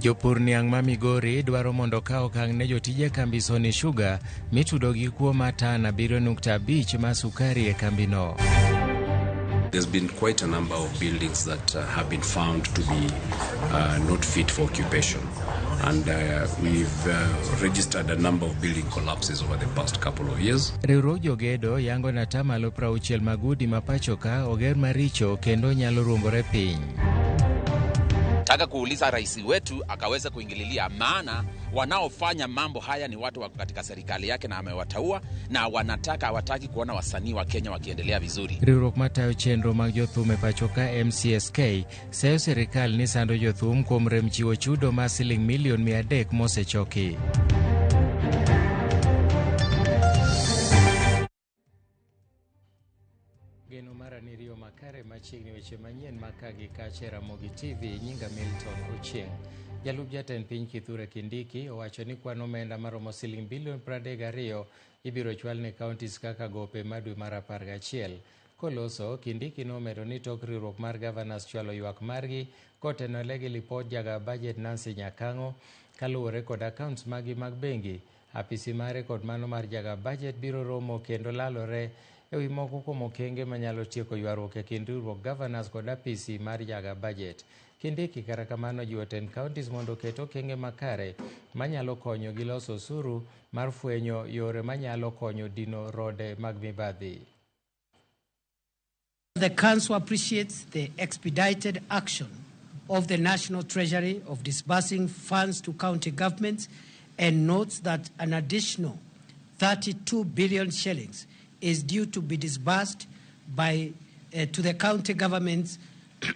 Jopur niang' ma Migori dwaro mondo kaw okang' ne jotije kambi Sony Sugar mitudo gi kuo tan 7.5 ma sukari e kambino. There's been quite a number of buildings that have been found to be not fit for occupation. And we've registered a number of building collapses over the past couple of years. Riwruok jogedo yango na tamalo 60 magudi ma pacho ka oger maricho kendo nyalo ruombore piny. Nataka kuuliza rais wetu akaweza kuingililia, maana wanaofanya mambo haya ni watu wako katika serikali yake na amewataua, na hawataki kuona wasanii wa Kenya wakiendelea vizuri. Riwruok matayo chenro mag jothum e pacho ka MCSK sayo serikal ni sando jothum kuom rem chiwo chudo ma siling milion 300 mosechoki. Geno mara ni Rio Makare machiegni weche manyien makagi kache Ramogi TV nyinga Milton Ochieng. Jalub jatend piny Kithure Kindiki owacho ni kwan omenda maromo siling bilion 32 ibiro chwal ne counties kaka gope madwe mar 11. Koloso, Kindiki nomedo ni tok riwruok mar governors chwalo ywak margi kotenore gi lipot jaga budget Nancy Nyakango kaluwore kod accounts magi mag bengi. Apisi mare kod mano mar jaga budget biro romo kendo lalore ewi moko kuom okenge manyalo tieko ywaruok e kind riwruok governors kod apisi mar jaga budget. Kindiki kara kamano jiwo tend counties mondo oket okenge makare manyalo konyo gi loso osuru mar fwenyo yore manyalo konyo dino rode mag mibadhi. The Council appreciates the expedited action of the National Treasury of disbursing funds to county governments and notes that an additional 32 billion shillings is due to be disbursed to the county governments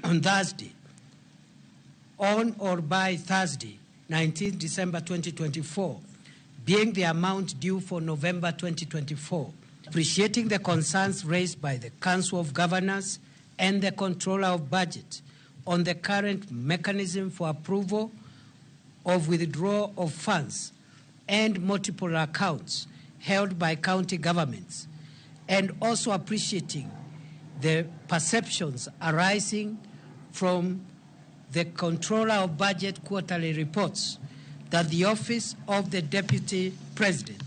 on Thursday, on or by Thursday, 19 December 2024, being the amount due for November 2024. Appreciating the concerns raised by the Council of Governors and the Controller of Budget on the current mechanism for approval of withdrawal of funds and multiple accounts held by county governments, and also appreciating the perceptions arising from the Controller of Budget quarterly reports that the Office of the Deputy President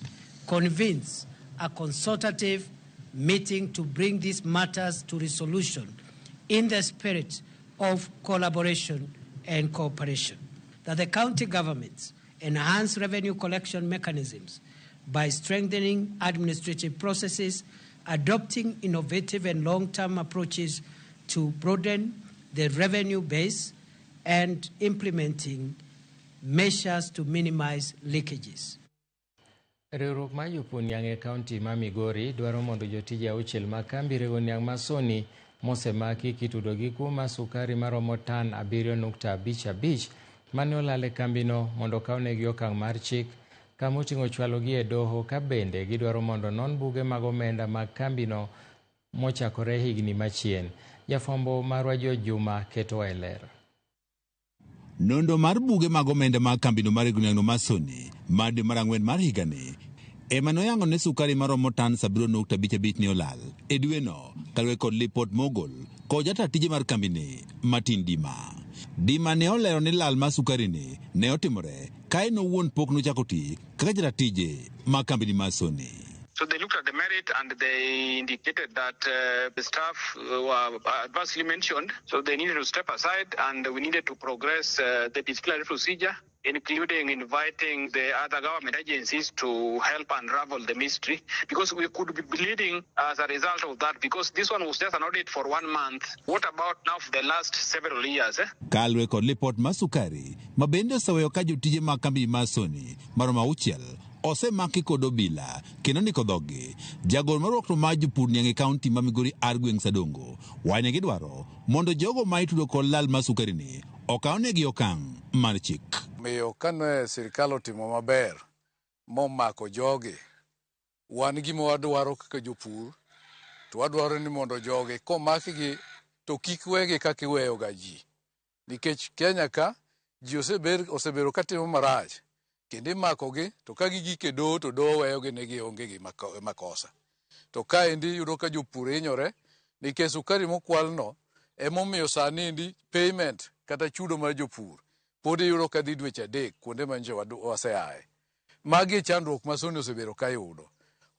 convenes a consultative meeting to bring these matters to resolution in the spirit of collaboration and cooperation. That the county governments enhance revenue collection mechanisms by strengthening administrative processes, adopting innovative and long-term approaches to broaden the revenue base, and implementing measures to minimize leakages. Riwruok ma jopur niang' e kaunti ma Migori dwaro mondo jotije 6 ma kambi rego niang' ma Sony mosemaki kitudo gi kuma sukari maromo tan 7.55 mane olal e kambino mondo kawnegi okang' mar chik kama oting'o chwalogi e doho, ka bende gidwaro mondo non buge mag omenda mag kambino mochakore higni machien. Jafwambo marwa George Juma keto e ler. Nondo mar buge mag omenda mag kambino mar Gunyango ma Sony made mar 4 mar higani ema noyango ne sukari maromo tan 7.55 ne olal e dweno kaluwore kod lipot mogol kod jatend tije mar kambini Martin Dima ne olero ni lal mar sukari ne otimore kae no wuon pok nochako ti kaka jatend tije mar kambini mar Sony. So they looked at the merit and they indicated that the staff were adversely mentioned, so they needed to step aside and we needed to progress the disciplinary procedure, including inviting the other government agencies to help unravel the mystery, because we could be bleeding as a result of that, because this one was just an audit for 1 month. What about now for the last several years? Kalwe kod lipot mar sukari mabende oseweyo ka jotije mag kambi mar Sony maromo 6 osemaki kod obila kendo ndiko dhogi. Jagoro marwakno mar jopur niang' e kaunti ma Migori Argueng Sadongo wane gidwaro mondo jogo ma itudo kod lal mar sukari okawnegi okang' mar chik. Miyo kane sirikal otimo maber momako jogi, wan gima wadwaro kaka jopur, to wadwaro ni mondo jogi komakgi to kik wegi kaka iweyo ga ji, nikech Kenya ka ji osebero katimo marach kendo imakogi to ka gigike doho to doho weyogi ne gionge gi makosa. To kaendi yudo ka jopur hinyore nikech sukari mokwalno emomiyo sani payment kata chudo mar jopur pod iyudo ka dhi dweche adek kuonde ma nje waseaye. Magi chandruok ma Soni osebedo ka yudo.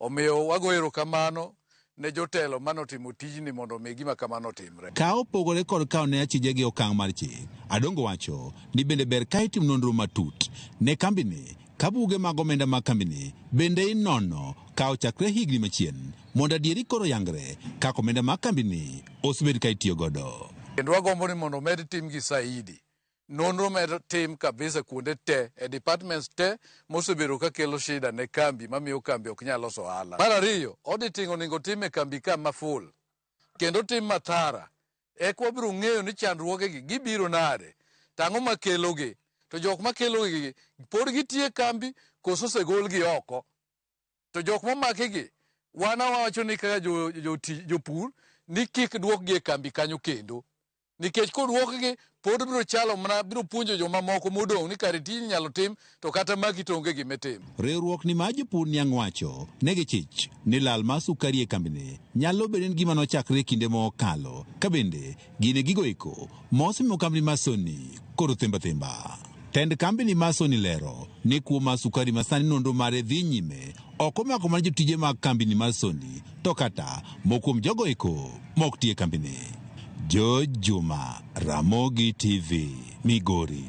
Omiyo wago erokamano ne jotelo manotimo tijni mondo mi gima kamano timre. Ka opogore kod kawo ne achije gi okang' mar chik, Adongo wacho ni bende ber ka itim nonro matut ne kambini ka buge mag omenda mag kambini bende inono ka ochakre higni machien mondo adieri koro yangre kaka omenda mag kambini osebed ka itiyo godo. Kendo wagombo ni mondo med tim gi saidi. Nonro med tim kabisa kuonde te e departments te mosebedo ka kelo shida ne kambi mamiyo kambi ok nyal loso ohala. Mar ariyo, auditing onego tim e kambi ka maful. Kendo tim matara. Eka wabiro ng'eyo ni chandruogegi gibiro nade. Tang'o makelogi. To jok makelogi pod gitie kambi koso segolgi oko. To jok momakigi wana wacho ni kaka jopur ni kik duokgi e kambi kanyo kendo. Nikech kodwokgi pod biro chalo mana biro puonjo joma moko modong' ni kare tij nyalo tim to kata magi to onge gime tim. Riwruok ni ma jopur niang' wacho negi chich ni lal mar sukari e kambini nyalo bedo ni gima nochakre kinde mokalo ka bende gine gigo eko mosemiyo kambini mar Soni koro thimba. Tend kambini mar Soni lero ni kuo mar sukari masani nonro mare dhi nyime ok omako mana jotije mag kambini mar Soni to kata mokuom jogo eko mok tie kambini. George Juma, Ramogi TV, Migori.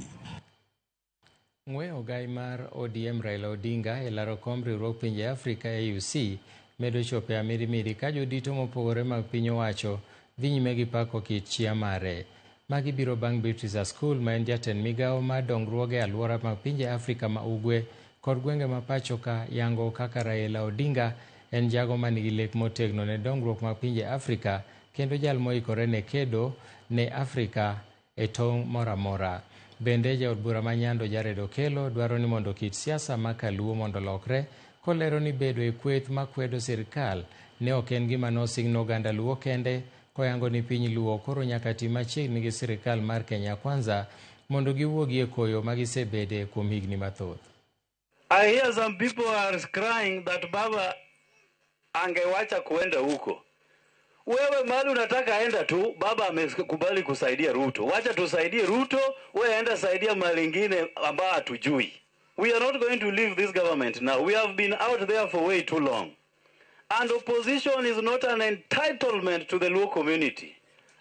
Ng'we ogai mar ODM Raila Odinga e laro kom riwruok pinje Afrika AUC medo chope amirimiri ka jodito mopogore mag piny owacho dhi nyime gi pako kit chia mare. Magi biro bang' Beatrice School ma en jatend migawo mar dongruoge alwora mag pinje Afrika ma ugwe kod gwenge ma pacho ka yango kaka Raila Odinga en jago manigi lek motegno ne dongruok mag pinje Afrika kendo jal moikore ne kedo ne Afrika e tong' moramora. Bende jaod bura ma Nyando Jared Okello dwaro ni mondo kit siasa ma kaluo mondo lokre, kolero ni bedo e kweth makwedo sirkal ne ok en gima nosingno oganda luo kende, koyango ni piny luo koro nyaka tim machiegni gi sirkal mar Kenya Kwanza mondo giwuogi e koyo magisebede kuom higni mathoth. I hear some people are crying that Baba angewacha kuenda huko. Wewe mahali unataka enda tu, Baba amekubali kusaidia Ruto. Wacha tusaidie Ruto, wewe enda saidia mahali ingine ambao hatujui. We are not going to leave this government now. We have been out there for way too long. And opposition is not an entitlement to the Luo community.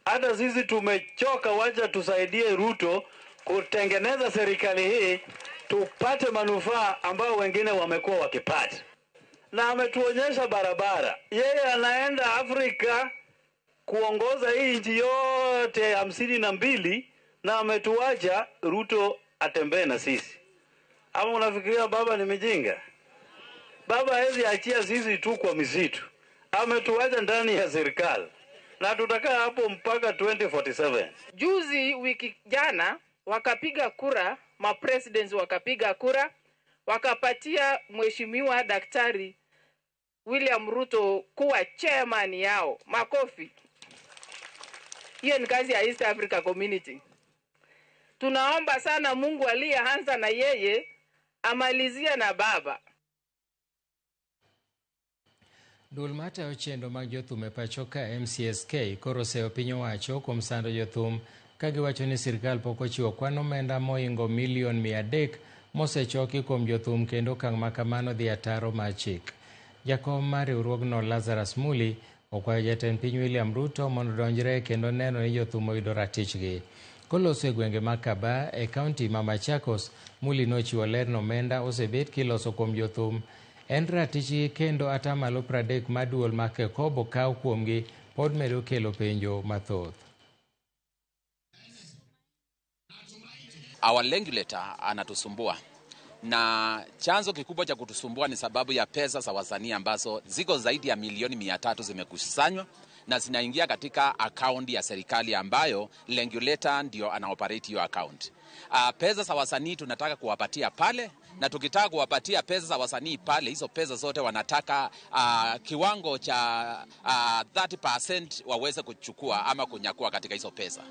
Hata sisi tumechoka, wacha tusaidie Ruto kutengeneza serikali hii tupate manufaa ambao wengine wamekuwa wakipata. Na ametuonyesha barabara. Yeye anaenda Afrika kuongoza hii nchi yote 52 na ametuacha Ruto atembee na sisi. Ama unafikiria Baba ni mjinga? Baba hezi achia sisi tu kwa misitu. Ametuacha ndani ya serikali. Na tutakaa hapo mpaka 2047. Juzi wiki jana wakapiga kura, ma-presidents wakapiga kura, wakapatia Mheshimiwa Daktari William Ruto kuwa chairman yao. Makofi. Hiyo ni kazi ya East Africa Community. Tunaomba sana Mungu aliyeanza na yeye amalizia na Baba. Duol matayo chenro mag jothum e pacho ka MCSK koro seyo piny owacho kuom sando jothum ka giwacho ni sirkal pok ochiwo kwan omenda moingo milion 300 mosechoki kuom jothum kendo okang' ma kamano dhi ataro mar chik. Jakom mar riwruogno Lazarus Muli okwayo jatend piny William Ruto mondo donjre kendo neno ni jothum oyudo ratichgi. Koloso e gwenge mag Kaba e kaunti ma Machakos, Muli nochiwo ler ni omenda osebet kiloso kuom jothum en ratichgi kendo atamalo 30 mar duol ma Kekobo kaw kuomgi pod medo kelo penjo mathoth. Our regulator anatusumbua na chanzo kikubwa cha kutusumbua ni sababu ya pesa za wasanii ambazo ziko zaidi ya milioni 300 zimekusanywa na zinaingia katika akaunti ya serikali ambayo regulator ndio anaoperate hiyo account. Pesa za wasanii tunataka kuwapatia pale, na tukitaka kuwapatia pesa za wasanii pale, hizo pesa zote wanataka kiwango cha 30% waweze kuchukua ama kunyakua katika hizo pesa.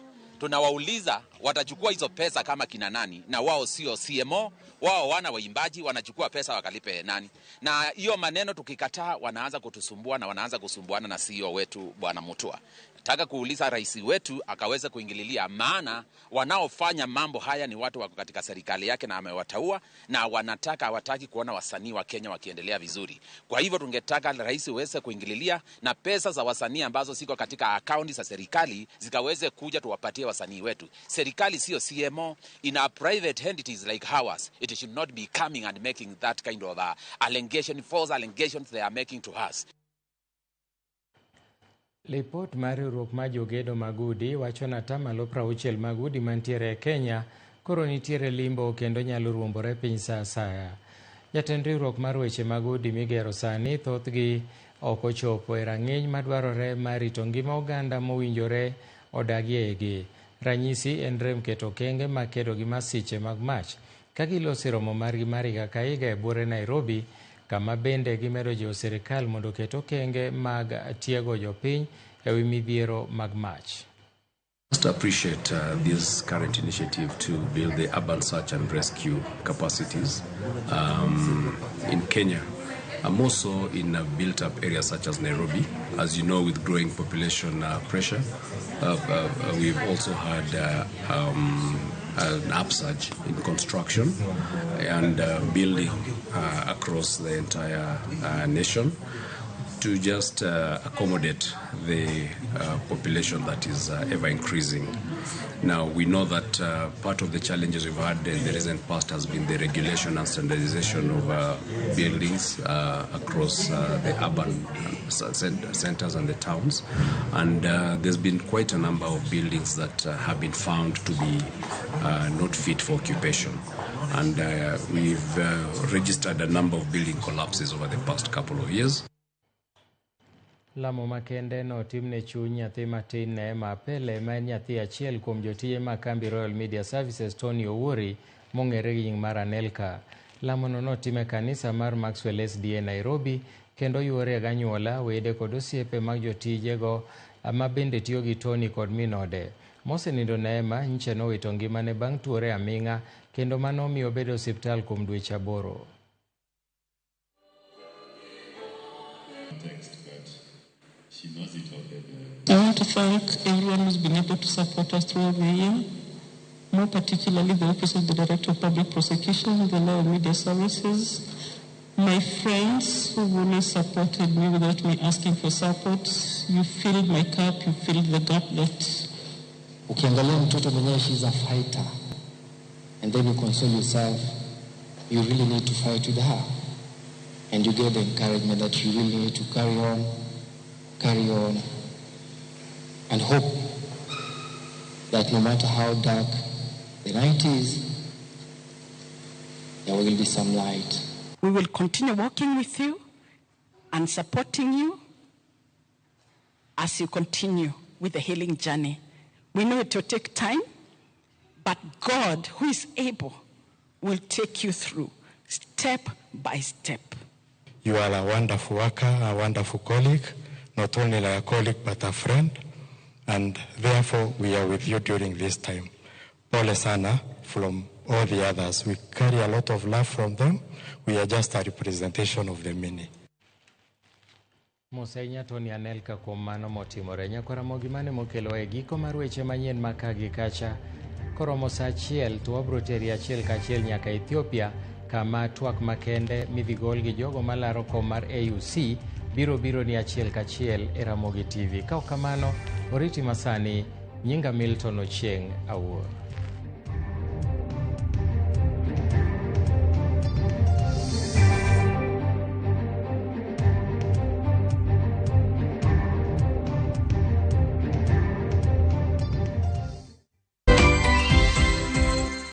tunawauliza watachukua hizo pesa kama kina nani, na wao sio CMO, wao wana waimbaji, wanachukua pesa wakalipe nani? Na hiyo maneno tukikataa, wanaanza kutusumbua na wanaanza kusumbuana na CEO wetu Bwana Mutua. Nataka kuuliza rais wetu akaweza kuingililia, maana wanaofanya mambo haya ni watu wako katika serikali yake na amewataua, na hawataki kuona wasanii wa Kenya wakiendelea vizuri. Kwa hivyo tungetaka rais uweze kuingililia na pesa za wasanii ambazo siko katika akaunti za serikali zikaweze kuja tuwapatie wasanii wetu. Serikali sio CMO, in a private entities like ours, it should not be coming and making that kind of false allegations they are making to us. Lipot mar riwruok mar jogedo Magudi wacho ni atamalo 60 Magudi mantiere e Kenya koro nitiere limbo kendo nyalo ruombore piny sa asaya. Jatend riwruok mar weche Magudi migero sani thothgi ok ochopo e rang'iny madwarore mar rito ngima oganda mowinjore odagie gi. Ranyisi en rem keto okenge mag kedo gi masiche mag mach ka giloso romo margi mar higa ka higa e buore Nairobi, kama bende gimedo jiwo sirikal mondo oket okenge mag tiego jopiny e wi midhiero mag mach. Just appreciate this current initiative to build the urban search and rescue capacities in Kenya. More so in built-up areas such as Nairobi. As you know, with growing population pressure, we've also had an upsurge in construction and building across the entire nation to just accommodate the population that is ever increasing. Now, we know that part of the challenges we've had in the recent past has been the regulation and standardization of buildings across the urban centers and the towns. And there's been quite a number of buildings that have been found to be not fit for occupation. And we've registered a number of building collapses over the past couple of years. Lamo makende no timne chuny nyathi matin Neema Pele ma en nyathi achiel kuom jotije ma kambi Royal Media Services Tony Owuori mong'ere gi nying mar Anelka. Lamo no notime kanisa mar Maxwell SDA Nairobi kendo yuore ga anyuola, wede kod osiepe mag jotijego ma bende tiyo gi Tony kod minode. Mosenindo Neema nyiche nowito ngimane bang' tuore aming'a kendo mano miyo obedo osiptal kuom dweche 8. I want to thank everyone who's been able to support us throughout the year, more particularly the Office of the Director of Public Prosecution, the Law and Media Services, my friends who always supported me without me asking for support. You filled my cup, you filled the gap that... Ukiangalia mtoto mwenyewe, she's a fighter, and then you console yourself, you really need to fight with her, and you get the encouragement that you really need to carry on, and hope that no matter how dark the night is, there will be some light. We will continue working with you and supporting you as you continue with the healing journey. We know it will take time, but God, who is able, will take you through step by step. You are a wonderful worker, a wonderful colleague, not only like a colleague but a friend, and therefore we are with you during this time. Pole sana from all the others. We carry a lot of love from them. We are just a representation of the many. Mosenya Tony Anelka kuom mano motimore. Nyakwaramo gimane mokelo e giko mar weche manyien makagi kacha. Koromo sa achiel to wabro teri achiel kachiel nyaka Ethiopia, kama twak makende midhigol gi jogo malaro kom mar AUC biro ni achiel kachiel e Ramogi TV. Ka kamano oriti masani, nyinga Milton Ochieng' Awuor.